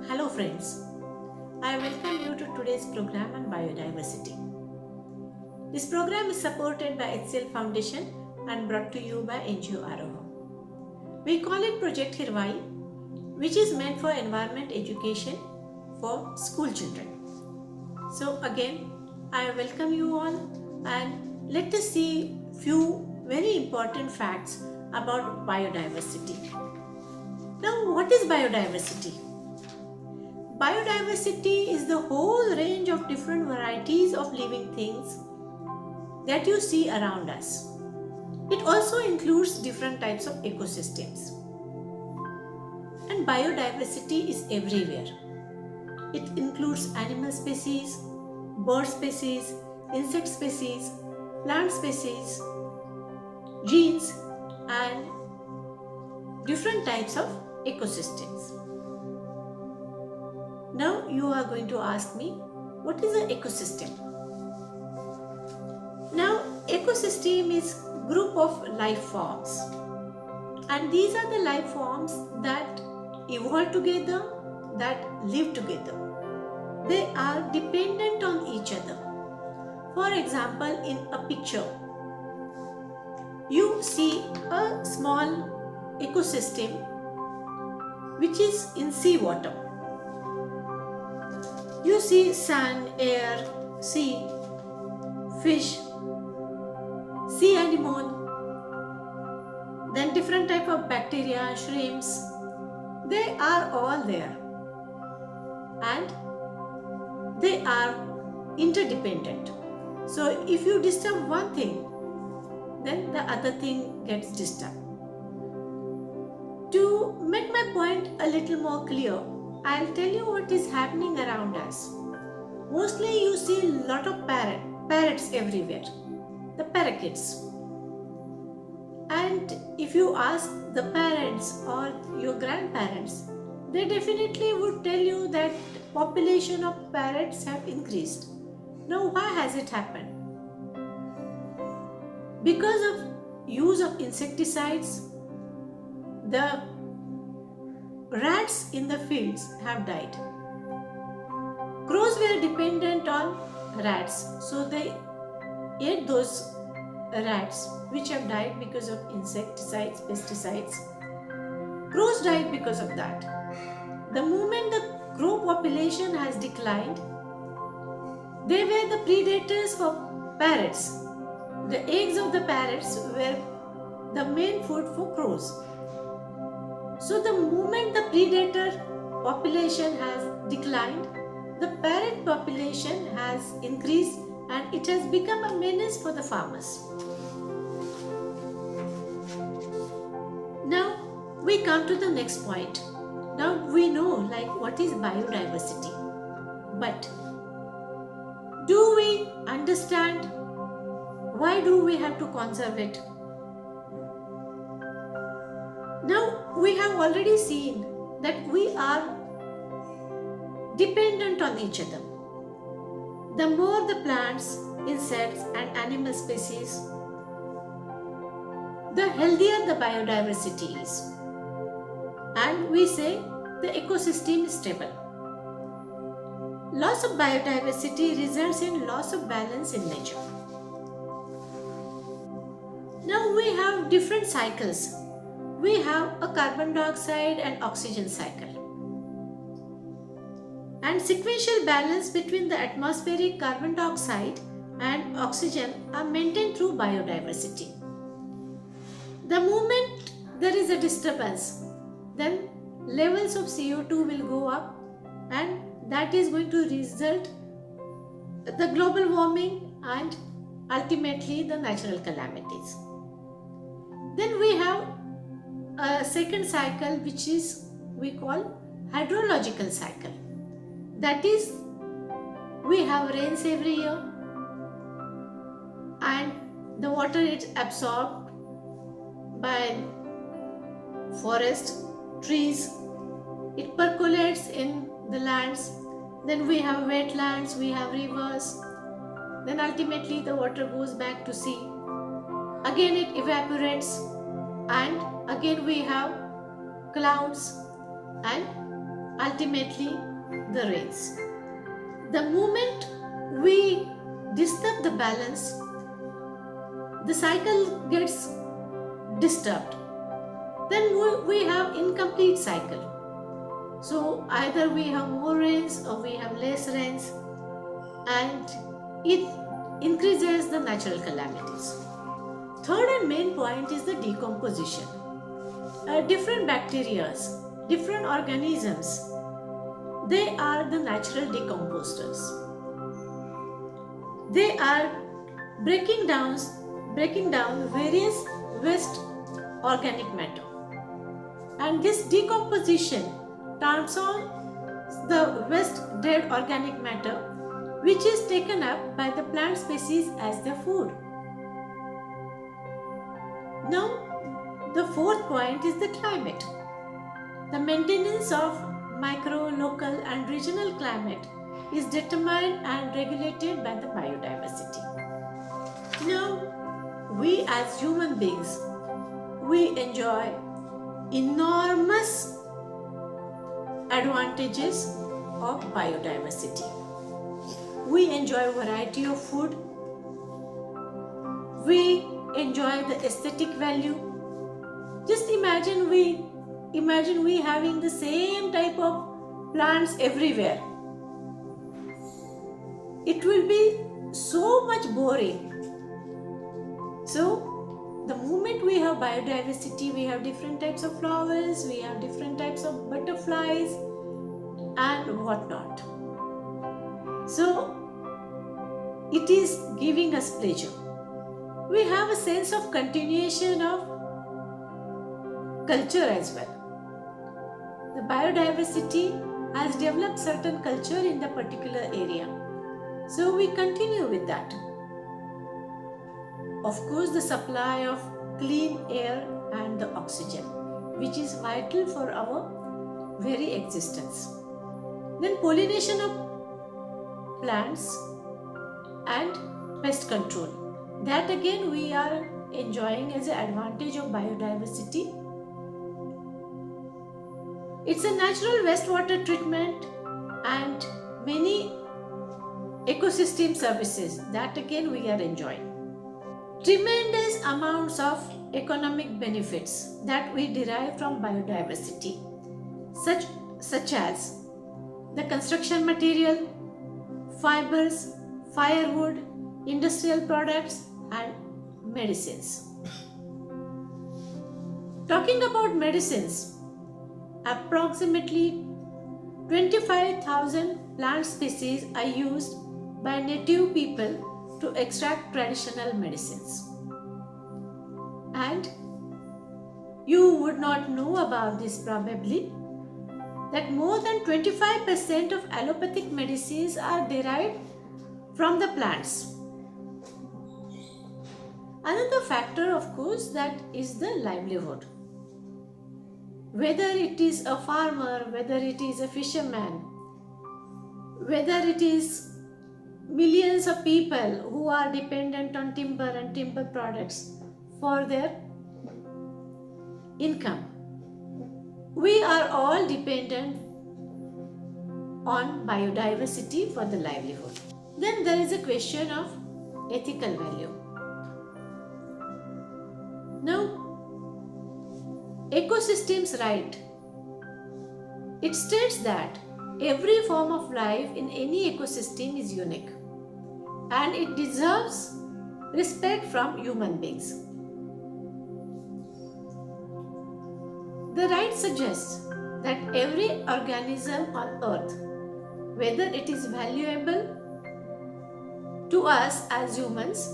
Hello friends, I welcome you to today's program on biodiversity. This program is supported by HCL Foundation and brought to you by NGO Aroha. We call it Project Hirvai, which is meant for environment education for school children. So again, I welcome you all and let us see few very important facts about biodiversity. Now, what is biodiversity? Biodiversity is the whole range of different varieties of living things that you see around us. It also includes different types of ecosystems. And biodiversity is everywhere. It includes animal species, bird species, insect species, plant species, genes, and different types of ecosystems. Now you are going to ask me, what is an ecosystem? Now, ecosystem is group of life forms, and these are the life forms that evolve together, that live together. They are dependent on each other. For example, in a picture, you see a small ecosystem which is in seawater. You see sun, air, sea, fish, sea anemone, then different type of bacteria, shrimps. They are all there and they are interdependent. So if you disturb one thing, then the other thing gets disturbed. To make my point a little more clear, I'll tell you what is happening around us. Mostly you see a lot of parrots everywhere, the parakeets. And if you ask the parents or your grandparents, they definitely would tell you that population of parrots have increased. Now why has it happened? Because of use of insecticides, the rats in the fields have died. Crows were dependent on rats, so they ate those rats which have died because of insecticides, pesticides. Crows died because of that. The moment the crow population has declined, they were the predators for parrots. The eggs of the parrots were the main food for crows. So the moment the predator population has declined, the parrot population has increased and it has become a menace for the farmers. Now we come to the next point. Now we know what is biodiversity. But do we understand why do we have to conserve it? Now we have already seen that we are dependent on each other. The more the plants, insects and animal species, the healthier the biodiversity is. And we say the ecosystem is stable. Loss of biodiversity results in loss of balance in nature. Now we have different cycles. We have a carbon dioxide and oxygen cycle. And sequential balance between the atmospheric carbon dioxide and oxygen are maintained through biodiversity. The moment there is a disturbance, then levels of CO2 will go up and that is going to result the global warming and ultimately the natural calamities. Then we have a second cycle which is we call hydrological cycle. That is, we have rains every year and the water is absorbed by forest, trees, it percolates in the lands, then we have wetlands, we have rivers, then ultimately the water goes back to sea, again it evaporates and again we have clouds and ultimately the rains. The moment we disturb the balance, the cycle gets disturbed. Then we have incomplete cycle. So either we have more rains or we have less rains, and it increases the natural calamities. Third and main point is the decomposition. Different bacteria, different organisms, they are the natural decomposers. They are breaking down various waste organic matter, and this decomposition transforms the waste dead organic matter, which is taken up by the plant species as their food. Now, the fourth point is the climate. The maintenance of micro, local, and regional climate is determined and regulated by the biodiversity. Now, we as human beings, we enjoy enormous advantages of biodiversity. We enjoy variety of food. We enjoy the aesthetic value. Just imagine we having the same type of plants everywhere. It will be so much boring. So the moment we have biodiversity, we have different types of flowers, we have different types of butterflies and whatnot. So it is giving us pleasure. We have a sense of continuation of culture as well. The biodiversity has developed certain culture in the particular area. So we continue with that. Of course, the supply of clean air and the oxygen, which is vital for our very existence. Then pollination of plants and pest control. That again we are enjoying as an advantage of biodiversity. It's a natural wastewater treatment and many ecosystem services that again we are enjoying. Tremendous amounts of economic benefits that we derive from biodiversity, such as the construction material, fibers, firewood, industrial products, and medicines. Talking about medicines, approximately 25,000 plant species are used by native people to extract traditional medicines. And you would not know about this probably, that more than 25% of allopathic medicines are derived from the plants. Another factor, of course, that is the livelihood. Whether it is a farmer, whether it is a fisherman, whether it is millions of people who are dependent on timber and timber products for their income, we are all dependent on biodiversity for the livelihood. Then there is a question of ethical value. Now, ecosystems right. It states that every form of life in any ecosystem is unique and it deserves respect from human beings. The right suggests that every organism on earth, whether it is valuable to us as humans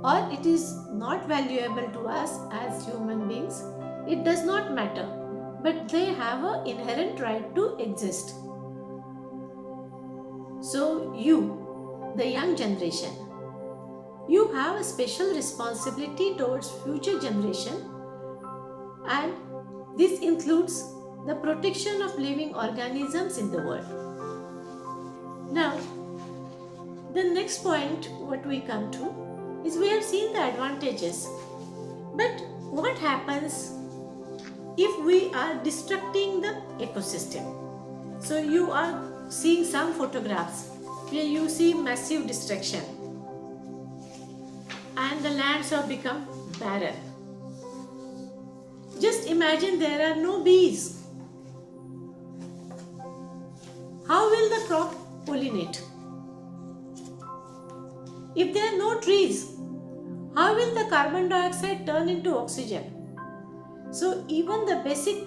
or it is not valuable to us as human beings, it does not matter, but they have an inherent right to exist. So you, the young generation, you have a special responsibility towards future generation, and this includes the protection of living organisms in the world. Now, the next point what we come to is we have seen the advantages, but what happens if we are destructing the ecosystem? So you are seeing some photographs where you see massive destruction and the lands have become barren. Just imagine there are no bees. How will the crop pollinate? If there are no trees, how will the carbon dioxide turn into oxygen? So even the basic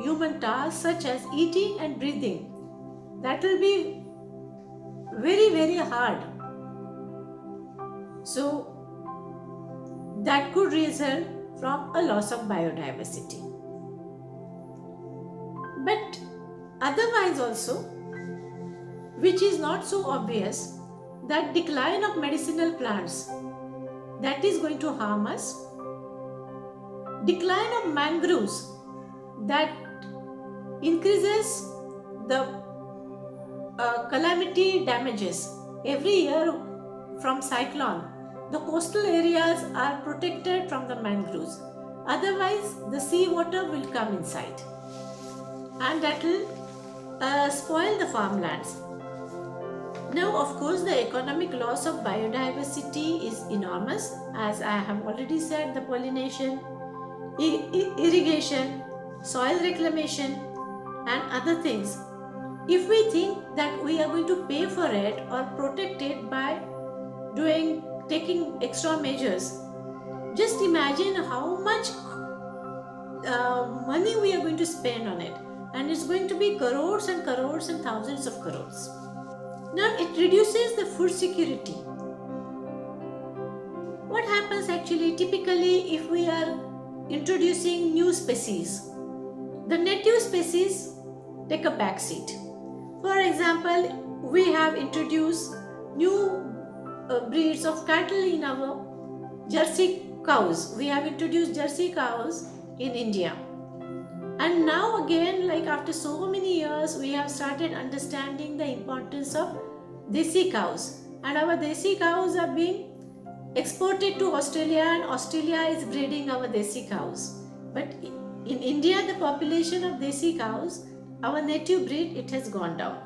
human tasks such as eating and breathing, that will be very, very hard. So that could result from a loss of biodiversity. But otherwise also, which is not so obvious, that decline of medicinal plants, that is going to harm us. Decline of mangroves, that increases the calamity damages. Every year from cyclone, the coastal areas are protected from the mangroves. Otherwise, the sea water will come inside and that will spoil the farmlands. Now, of course, the economic loss of biodiversity is enormous. As I have already said, the pollination, irrigation, soil reclamation, and other things. If we think that we are going to pay for it or protect it by taking extra measures, just imagine how much money we are going to spend on it, and it's going to be crores and crores and thousands of crores. Now it reduces the food security. What happens actually typically if we are introducing new species? The native species take a back seat. For example, we have introduced new breeds of cattle in our Jersey cows. We have introduced Jersey cows in India. And now again, like after so many years, we have started understanding the importance of Desi cows. And our Desi cows are being exported to Australia, and Australia is breeding our Desi cows. But in India, the population of Desi cows, our native breed, it has gone down.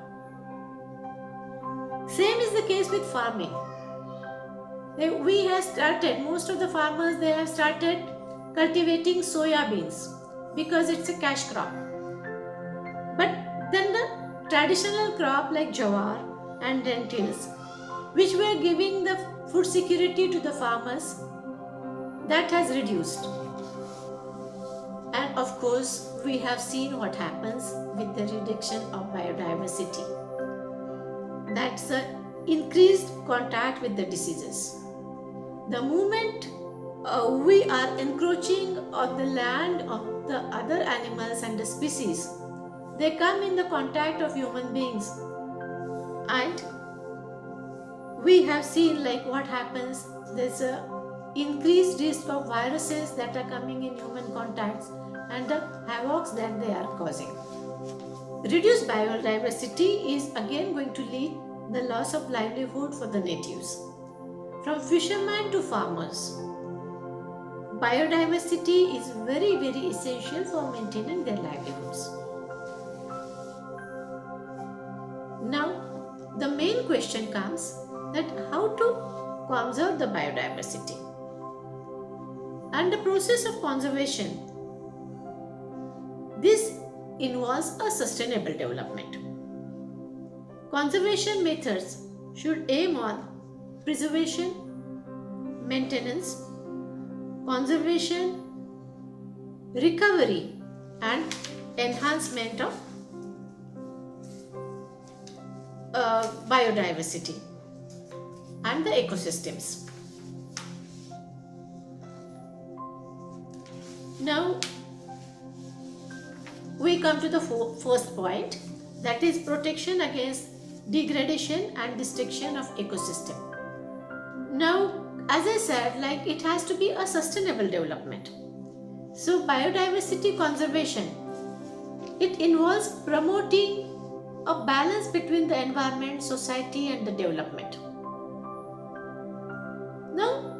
Same is the case with farming. We have started, most of the farmers, they have started cultivating soya beans because it's a cash crop. But then the traditional crop like jawar and lentils, which were giving the food security to the farmers, that has reduced. And of course, we have seen what happens with the reduction of biodiversity. That's the increased contact with the diseases. The moment we are encroaching on the land of the other animals and the species, they come in the contact of human beings. And we have seen like what happens, there's a increased risk of viruses that are coming in human contacts and the havocs that they are causing. Reduced biodiversity is again going to lead the loss of livelihood for the natives. From fishermen to farmers, biodiversity is very, very essential for maintaining their livelihoods. Now, the main question comes that how to conserve the biodiversity. And the process of conservation, this involves a sustainable development. Conservation methods should aim on preservation, maintenance, conservation, recovery, and enhancement of biodiversity and the ecosystems. Now we come to the first point, that is protection against degradation and destruction of ecosystem. Now, as I said, like it has to be a sustainable development. So biodiversity conservation, it involves promoting a balance between the environment, society and the development. Now,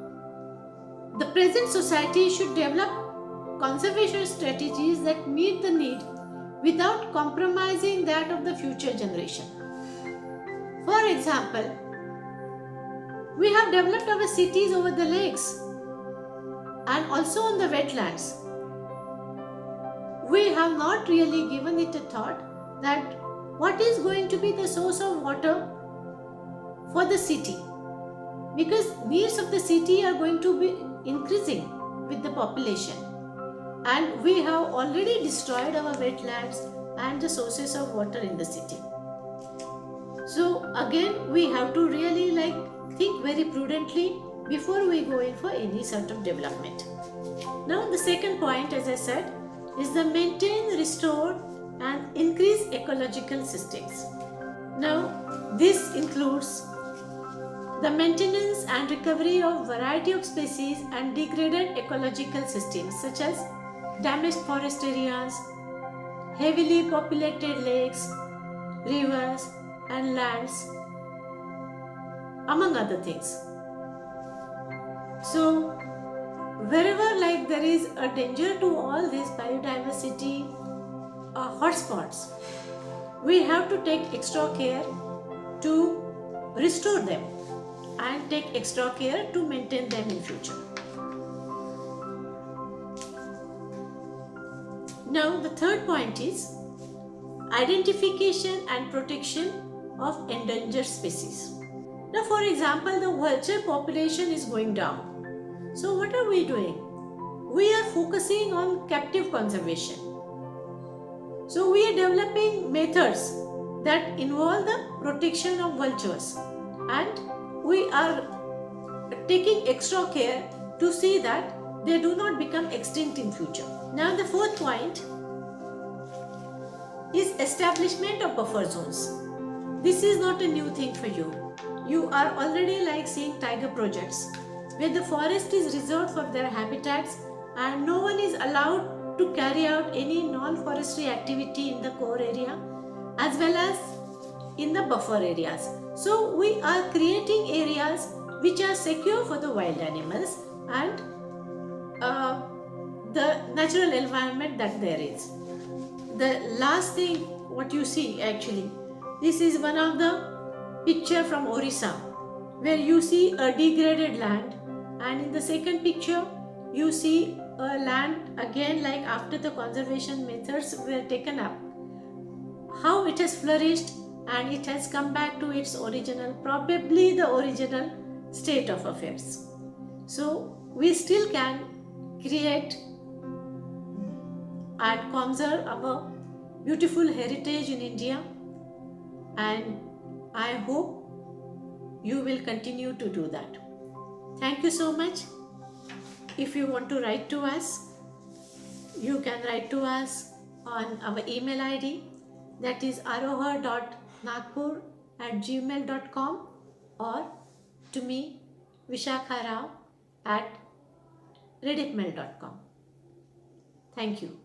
the present society should develop conservation strategies that meet the need without compromising that of the future generation. For example, we have developed our cities over the lakes and also on the wetlands. We have not really given it a thought that what is going to be the source of water for the city, because needs of the city are going to be increasing with the population, and we have already destroyed our wetlands and the sources of water in the city. So again, we have to really think very prudently before we go in for any sort of development. Now the second point, as I said, is the maintain, restore and increase ecological systems. Now this includes the maintenance and recovery of variety of species and degraded ecological systems such as damaged forest areas, heavily populated lakes, rivers and lands, among other things. So wherever there is a danger to all these biodiversity hotspots, we have to take extra care to restore them and take extra care to maintain them in future. Now the third point is identification and protection of endangered species. Now for example, the vulture population is going down. So what are we doing? We are focusing on captive conservation. So we are developing methods that involve the protection of vultures, and we are taking extra care to see that they do not become extinct in future. Now the fourth point is establishment of buffer zones. This is not a new thing for you. You are already seeing tiger projects where the forest is reserved for their habitats and no one is allowed to carry out any non-forestry activity in the core area as well as in the buffer areas. So we are creating areas which are secure for the wild animals and the natural environment that there is. The last thing what you see, actually, this is one of the picture from Orissa where you see a degraded land, and in the second picture you see a land again after the conservation methods were taken up, how it has flourished and it has come back to its original, probably the original state of affairs. So we still can create and conserve our beautiful heritage in India, and I hope you will continue to do that. Thank you so much. If you want to write to us, you can write to us on our email ID, that is arohar.nagpur@gmail.com, or to me, Vishakha Rao at redipmail.com. Thank you.